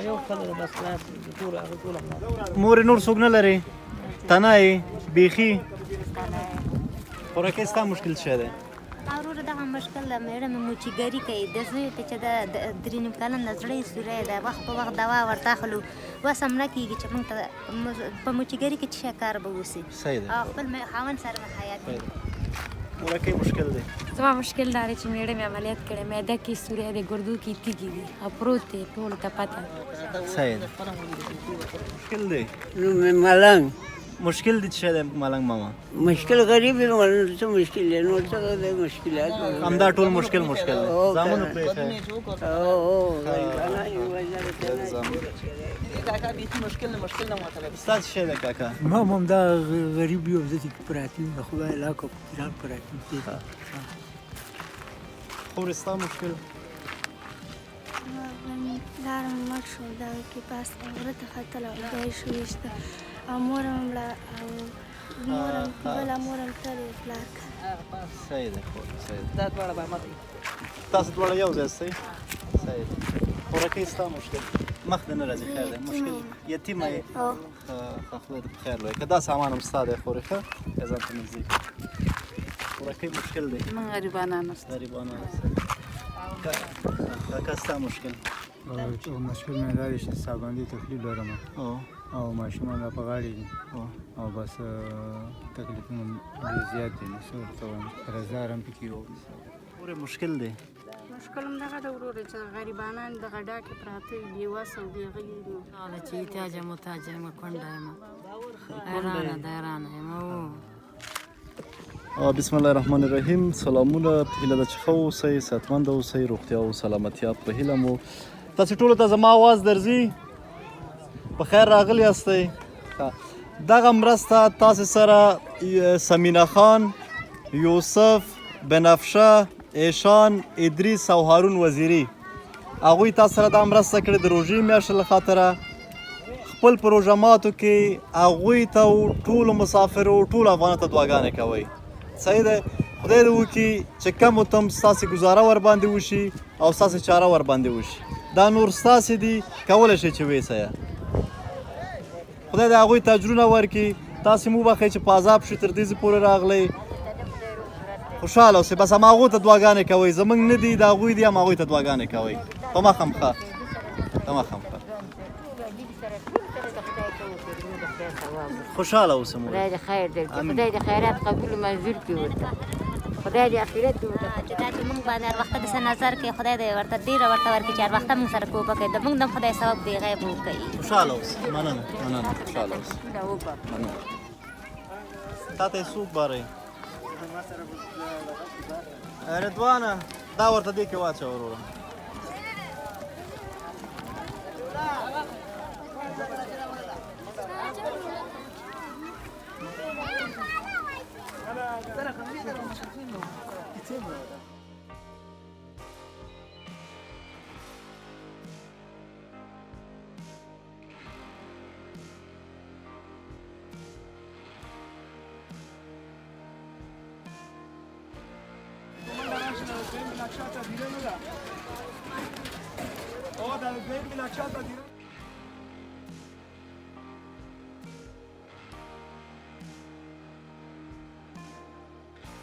یو خلک بس خلاص ټول هغه ټول مور نور څوک نه لري تنه یې بیخي خوراکي ستا مشکل څه دی وروره دغه مشکل د میړه مې موچیګري کوي د زوی ته چې د 3 کلن د زړه یې سوری دی وخت په وخت دوا ورته اخلو وس هم نه کېږي چې موږ ته په موچیګري کې څه شی کار به وسي صحیح دی او خپل خاوند سره مې حیات دی خوراکي مشکل دی زما مشکل دا دی چې میړه مې عملیات کړی معده کې سوری دی ګردو کې تیږې دي او پروت دی ټولو ته پته صحیح دی مشکل دی ملنګ مشکل دی څه دی ملنګ ماما مشکل غریب دی نو څه مشکل دی نو څه دی مشکلات همدا ټول مشکل دی زامنو پرېښی کاکا بیخي مشکل نه مطلب ستا څه شی دی کاکا ما هم دا غریب یو ځکه چې پراته یم د خدای لاکه په ایران پراته یم خورې ستا مشکل لارم مړ شو دا کې پاس غره ته ختله خدای شو ویشته او مور هم مړه او بله مور هم تلې پلار صحیح دی خورې صحیح دی دا دواړه به مات تاسو دواړه یو ځای استئ صحیح دی خوراکي ستا مشکل مخ دې نه راځي خیر دی مشکل یتیمه یې ښه خدای دې په خیر وایي که دا سامان هم ستا دی خورې ښه یا ځان ته نږدې خوراکي مشکل دی موږ غریبانان یو غریبانان کاکا ستا مشکل مشکل مې دا دی چې سابندي تکلیف لرم او ماشومان را په غاړې دي او بس تکلیفونه ډېر زیات دي نو څه ورته وایم رضا هم پکې و پورې مشکل دی مشکل هم دغه دی وروره چې غریبانان دغه ډاکې پراته وي بېوسه او بېغږي دي هغه چې احتیاج یم محتاج یم کونډه یم حیرانه د حیرانه یم بسم الله الرحمن الرحیم سلامونه په هیله ده چې ښه اوسئ صحتمنده اوسئ روغتیا او سلامتیا په هیله مو تاسې ټولو ته زما آواز درځي په خیر راغلي یاستئ دغه مرسته تاسې سره سمینا خان یوسف بنفشه ایشان ادریس او هارون وزیري هغوی تاسو سره دا مرسته کړې د روژې میاشتې له خاطره خپل په روژه ماتو کې هغوی ته ټولو مسافرو ټولو افغانانو ته دعاګانې کوئ صحیح دی خدای دې وکړي چې کم و تم ستاسې ګزاره ورباندې وشي او ستاسې چاره ورباندې وشي دا نور ستاسې دي کولی شئ چې ویسئ خدای دې هغوی ته اجرونه ورکړي تاسې مو وبخئ چې په عذاب شو تر دې ځای پورې راغلی خوشحاله اوسئ بس هم هغو ته دعاګانې کوئ زموږ نه دي د هغوی دي هم هغوی ته دعاګانې کوئ په مخ هم ښه په مخ هم ښه خوشحاله اوسه مور خدای دې خیر درکړي خدای دې خیرات قبول منظور کړي ورته خدای دې اخرت کې ورته چې دا چې موږ باندې هر وخت داسې نظر کوي خدای دې ورته ډېره ورته ورکړي چې هر وخت موږ سره کوپه کوي د موږ د خدای ثواب بې غیب وکړي خوشحاله اوسه مننه مننه خوشحاله اوسه مننه تا ته یې څوک بارئ رضوانه دا ورته دې کې واچوه وروره Oh, da 20 lasciata di